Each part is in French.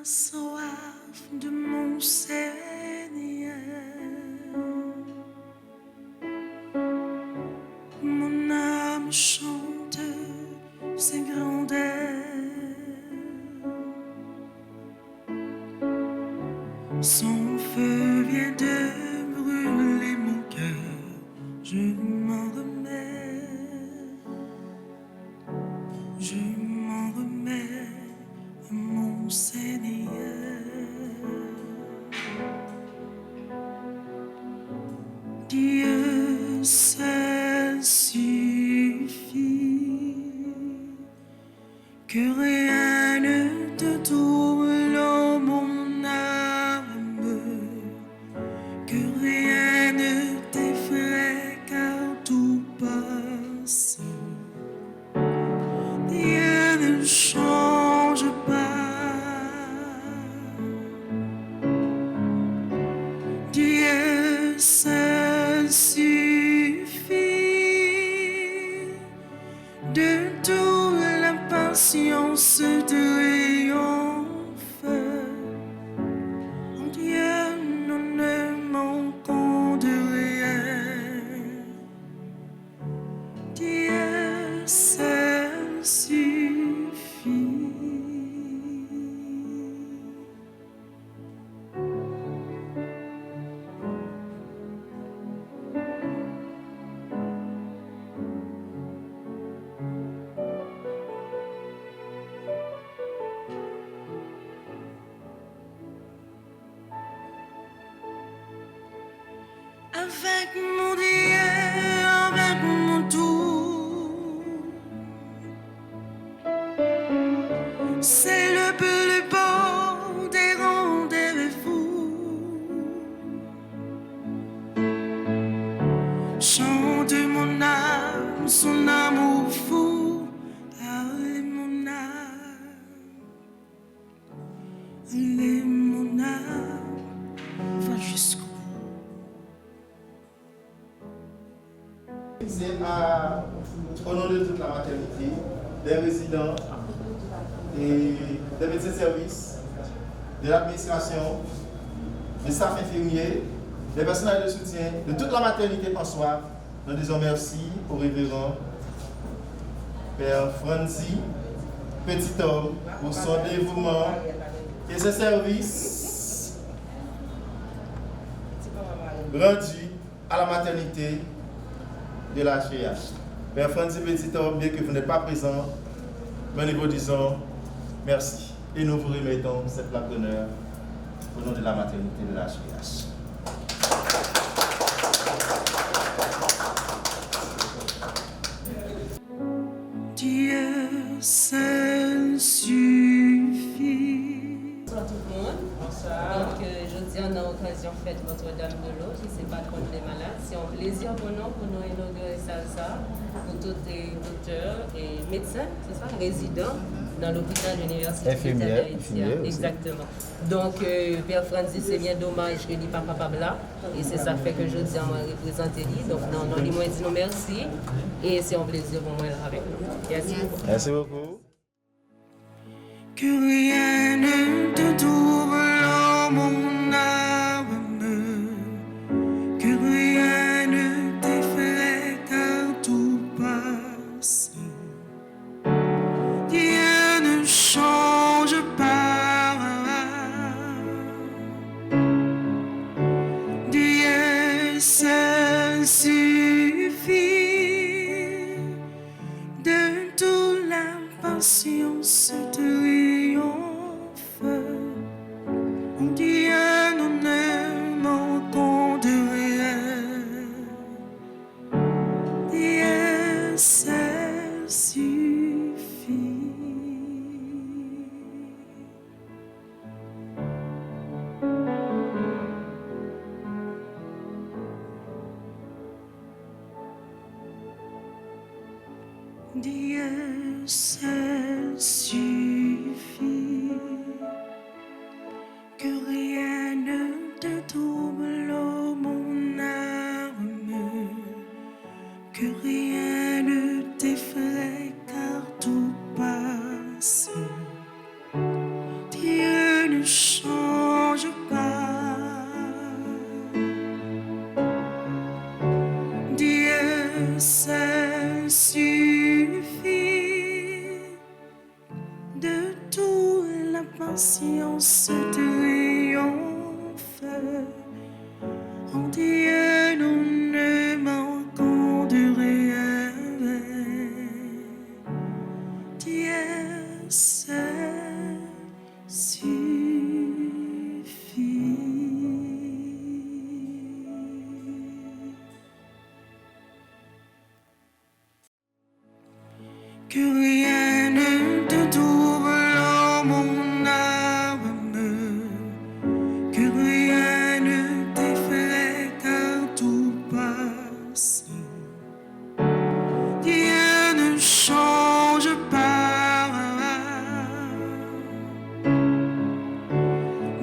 soif de mon Seigneur. Mon âme chante ses grandeurs. Son feu vient de brûler mon cœur. Je m'en remets. Je m'en remets à mon Seigneur. Dieu seul suffit, que rien ne te trouble, oh mon âme, que rien ne t'effraie car tout passe. Dieu ne change pas. Dieu seul suffit, de toute l'impatience triomphe. En Dieu nous ne manquons de rien. Dieu seul suffit. Avec mon Dieu, avec mon tout, c'est le plus beau des rendez-vous. Chante mon âme, son amour fou. Allez mon âme, allez mon âme, va jusqu'au bout. C'est au nom de toute la maternité, des résidents et des médecins de service, de l'administration, des staff infirmiers, des personnels de soutien, de toute la maternité François, nous disons merci au révérend Père Franzi, petit homme, pour son dévouement et ses services rendus à la maternité de la HVH. Père Franzi, petit homme, bien que vous n'êtes pas présent, mais nous vous disons merci. Et nous vous remettons cette plaque d'honneur au nom de la maternité de la HVH. Dieu seul suffit. Bonsoir tout le monde. Bonsoir. Donc, je dis en occasion fête Notre-Dame de l'eau, qui c'est patronne des malades. C'est un plaisir pour nous inaugurer ça, pour tous les docteurs et médecins, c'est ça, résidents dans l'hôpital universitaire infirmière. Exactement. Donc, Père Francis, c'est bien dommage que n'y pas capable là. Et c'est ça fait que je dis à moi représenter lui. Donc, non, lui, moi, dit nous merci. Et c'est un plaisir pour moi avec nous. Merci beaucoup. Merci beaucoup. Que rien ne te trouble, oh mon âme, que rien ne t'effraie car tout passe. Dieu ne change pas. Dieu seul suffit, de toute l'impatience triomphe. En Dieu nous ne manquons de rien. Dieu seul suffit. Dieu seul suffit, que rien ne te trouble, oh mon âme, que rien ne t'effraie car tout passe. Dieu ne l'impatience triomphe. En Dieu, nous ne manquons de rien. Dieu seul suffit. Que rien ne te trouble en mon âme, que rien ne t'effraie car tout passe. Dieu ne change pas,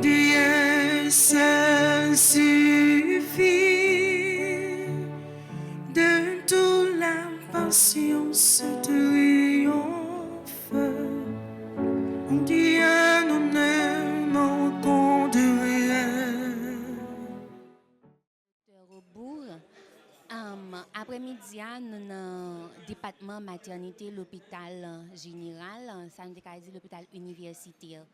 Dieu seul suffit. De toute l'impatience triomphe. En Dieu, nous ne manquons de rien. Rebourg, après-midi, nous dans le département maternité, l'hôpital général, ça nous dit l'hôpital universitaire.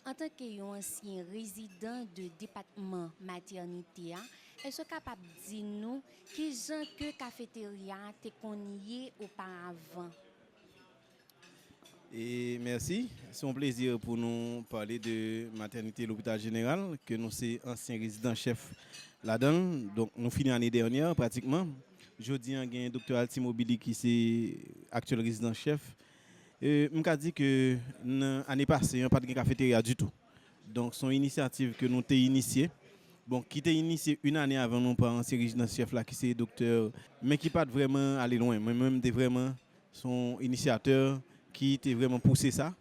En tant qu'ancien résident de département maternité, est-ce capable de dire nous qui gens que cafétéria te connaissé auparavant? Et merci, c'est un plaisir pour nous parler de maternité l'hôpital général, que nous sommes anciens résidents chefs là-dedans. Donc nous finissons l'année dernière pratiquement. Jeudi, il y a un docteur Altimobili qui est actuel résident chef. Je me dis que l'année passée, il n'y a pas de cafétéria du tout. Donc c'est une initiative que nous avons initiée. Bon, qui était initié une année avant nous par un résident chef là qui c'est docteur, mais qui pas vraiment aller loin. Moi-même, était vraiment son initiateur qui était vraiment poussé ça.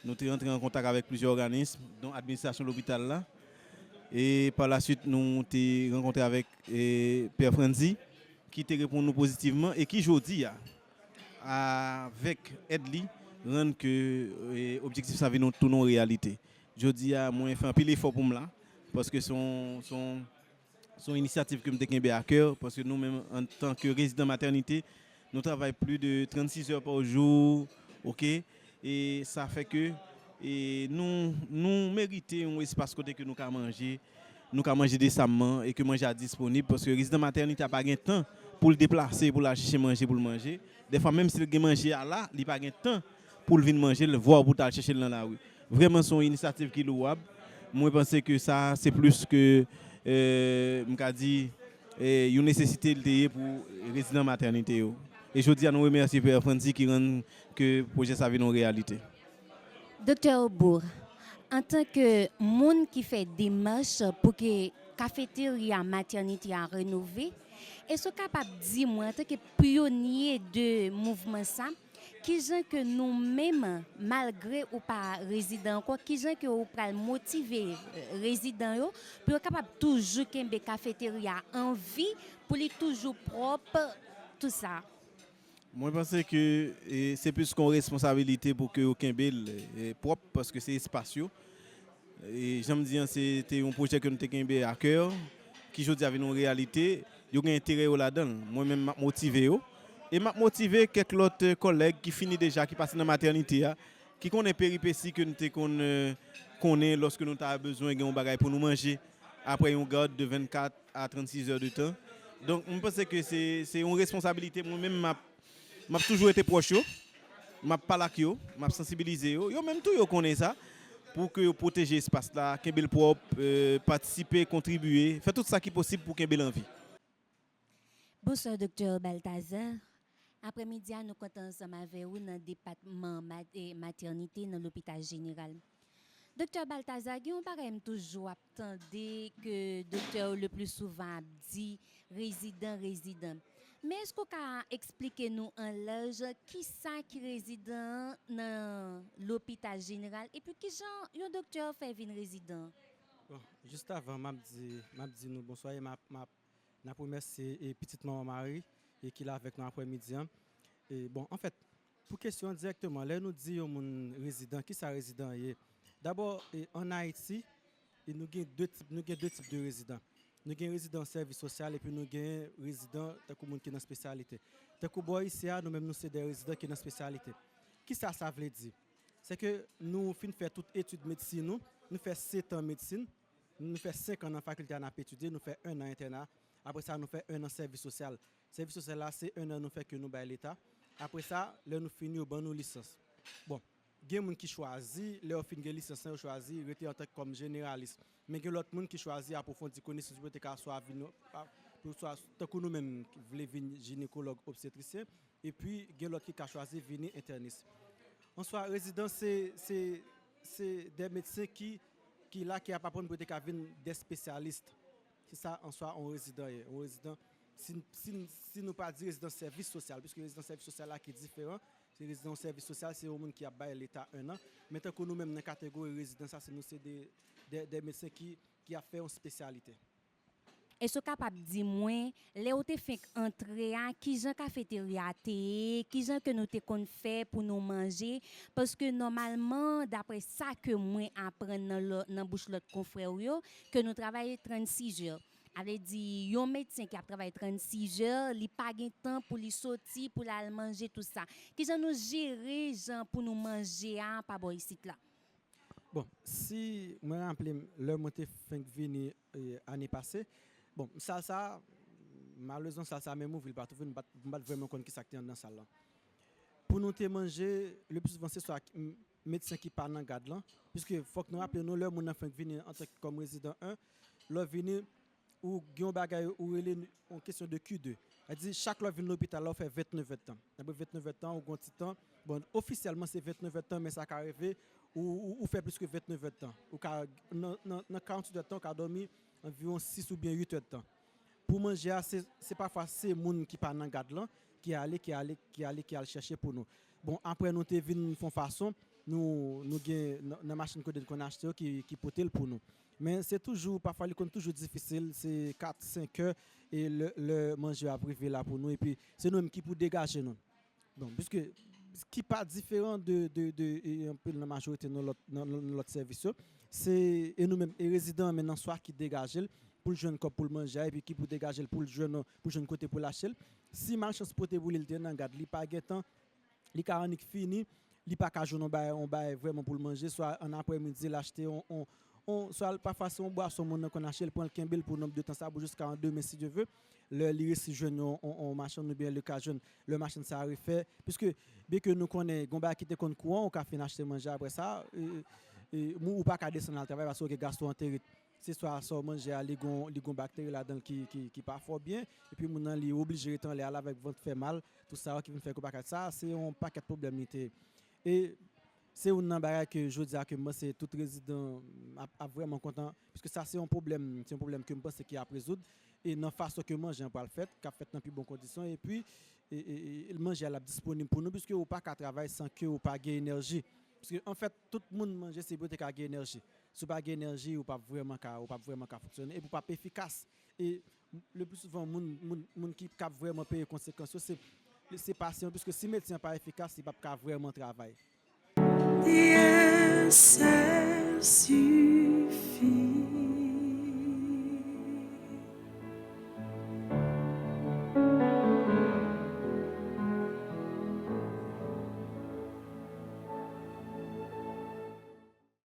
Nous sommes rentrés en contact avec plusieurs organismes, dont l'administration de l'hôpital là. Et par la suite, nous avons rencontré avec Père Franzi, qui te répond nous positivement et qui aujourd'hui, avec Edli, rend que l'objectif ça nous tourner en réalité. Aujourd'hui, moi, je fais un peu l'effort pour moi, parce que son initiative que je me à cœur, parce que nous-mêmes, en tant que résidents maternité, nous travaillons plus de 36 heures par jour, ok? Et ça fait que nous méritons un espace côté que nous pouvons manger. Nous pouvons manger décemment et que manger est disponible parce que le résident maternité n'a pas de temps pour le déplacer, pour aller chercher manger, pour le manger. Des fois, même si il a manger là, il n'a pas de temps pour venir manger, le voir pour aller chercher dans la rue. Vraiment, c'est une initiative qui est louable. Moi, je pense que ça, c'est plus que, une nécessité pour les résidents maternité. Et je dis à nous remercier Père Franzi qui rend que le projet ça en réalité. Docteur Bourg, en tant que monde qui fait des démarches pour que la cafétéria maternité a rénové, est-ce capable de dire, moi, en tant que pionnier de mouvement ça, qui gens que nous-mêmes, malgré ou pas résidents, qui gens que ou pas motiver résidents, pour capable toujours qu'il y ait cafétéria en vie, pour les toujours propre, tout ça? Moi, je pense que c'est plus qu'une responsabilité pour que Kembel est propre parce que c'est spacieux. Et j'aime dire c'était un projet que nous avons à cœur, qui aujourd'hui avait une réalité. Il y a un intérêt là-dedans. Moi-même, je motivé. Et je motivé quelques autres collègues qui finissent déjà, qui passent dans la maternité, qui connaissent les péripéties que nous connaissons lorsque nous avons besoin de choses pour nous manger après une garde de 24 à 36 heures de temps. Donc, je pense que c'est une responsabilité. Moi-même, je toujours été proche, je parle avec eux, je sensibilisé. Yo même tout yo connaît ça pour que protéger l'espace là, Kembel propre, participer, contribuer, faire tout ça qui est possible pour Kembel en vie. Bonsoir docteur Balthazar. Après-midi, nous comptons ensemble avec vous dans le département maternité dans l'hôpital général. Docteur Balthazar, on paraît toujours attendre que docteur le plus souvent dit résident. Mais est-ce qu'on peut expliquer nous en large qui ça qui réside dans l'hôpital général et puis qui genre un docteur fait venir résident? Bon, juste avant, m'a dit nous bonsoir et m'a remercié petite maman Marie et qui est là avec nous après-midi. Et bon, en fait, pour question directement, là nous dit au résident qui ça résident est. D'abord en Haïti, nous avons deux types de résidents. Nous avons résidents en service social et puis nous avons résidents qui sont dans spécialité. Ici, nous-mêmes, nous sommes des résidents qui sont dans spécialité. Qui ça veut dire? c'est que nous faisons toute étude de médecine, nous faisons 7 ans de médecine, nous faisons 5 ans en faculté à étudier, nous faisons 1 an internat, après ça nous faisons 1 an service social. Le service social là, c'est 1 an nous fait que nous bail l'État. Après ça, là nous finissons bon nos licence. Bon, il y a des gens qui choisissent, là fin de licence, ils choisissent rester en tant que comme généraliste. Mais il y a d'autres gens qui choisissent approfondir connaissance pour être soit tant que nous-mêmes voulons venir gynécologue obstétricien et puis il y a l'autre qui a choisi venir interniste. En soi, résident, c'est des médecins qui a pas pour venir des spécialistes. C'est ça, en soi, un résident. Si nous pas dire résident service social, puisque résident service social là qui est différent, c'est résident service social, c'est au monde qui a baillé l'État 1 an. Mais tant que nous-mêmes dans la catégorie résident, ça, c'est nous, c'est des médecins qui a fait une spécialité. Est-ce que capable dire moi les ou te fait entrer qui gens cafétéria qui gens que nous te kon fait pour nous manger parce que normalement d'après ça que moi apprend dans bouche l'autre confrère yo que nous travaillons 36 heures. Avait dit un médecin qui a travaillé 36 heures, il pas gain temps pour lui sortir pour aller manger tout ça. Qui gens nous gérer gens pour nous manger pas bon ici là. Bon, si je me rappelle le monté fin venir année passée. Bon, ça, malheureusement, ça même ouvre, il pas trouver vraiment compte qui s'active dans ça là. Pour nous te manger, le plus souvent c'est soit médecin qui parle dans garde là, puisque faut que nous rappelions le mon enfant venir en tant que comme résident 1, leur venir ou gon bagay ou en question de Q2. Elle dit chaque fois venir à l'hôpital là fait 29 ans. Après 29 ans ou gon petit temps, bon officiellement c'est 29 ans mais ça peut arriver ou fait plus que 29 ans. Ou dans 48 ans qu'a dormi environ 6 ou bien 8 heures de temps. Pour manger, c'est parfois ces gens qui parlent dans garde là qui allent chercher pour nous. Bon, après nous te vinn font façon, nous gain dans machine qu'on a acheté qui porter pour nous. Mais c'est toujours parfois toujours difficile, c'est 4-5 heures et le manger à privé là pour nous et puis c'est nous qui pour dégager nous. Donc puisque ce qui pas différent de un peu la majorité dans notre service, c'est et nous-mêmes les résidents maintenant soit qui dégagent pour le jeune pour le manger et puis qui pour dégager pour le jeune côté pour lâcher. Si malchance porter pour il dans garde, il pas temps, il caranique fini, il pas ka jour on bail vraiment pour le manger soit en après-midi l'acheter on soit parfois si on boit son monde qu'on achète prend le kimbel pour nombre de temps ça jusqu'à en 2 mais si Dieu veut le lire jeune on machin ou bien le cas jeune le machin ça arrive fait puisque bien que nous connaît gomba qui te compte courant on ka fin acheter manger après ça ou pas ka descendre au travail parce que gastro-entérite c'est soit ça manger les gon bactéries là-dedans qui pas fort bien et puis mon li obligé temps aller avec ventre fait mal tout ça qui vient faire pas ça c'est un paquet de problèmes et c'est un bagage que je dis que moi c'est tout résident a vraiment content parce que ça c'est un problème que je pense qu'il y a à résoudre et dans façon que manger on pas le fait qu'a fait dans plus bonnes conditions et puis le manger là disponible pour nous puisque ou pas qu'à travailler sans que ou pas gagner énergie parce que en fait tout le monde manger c'est pour gagner énergie si pas gagner énergie ou pas vraiment fonctionner et pour pas efficace et le plus souvent monde qui cap vraiment payer conséquences c'est patient puisque si médecin pas efficace il pas vraiment travailler. The answer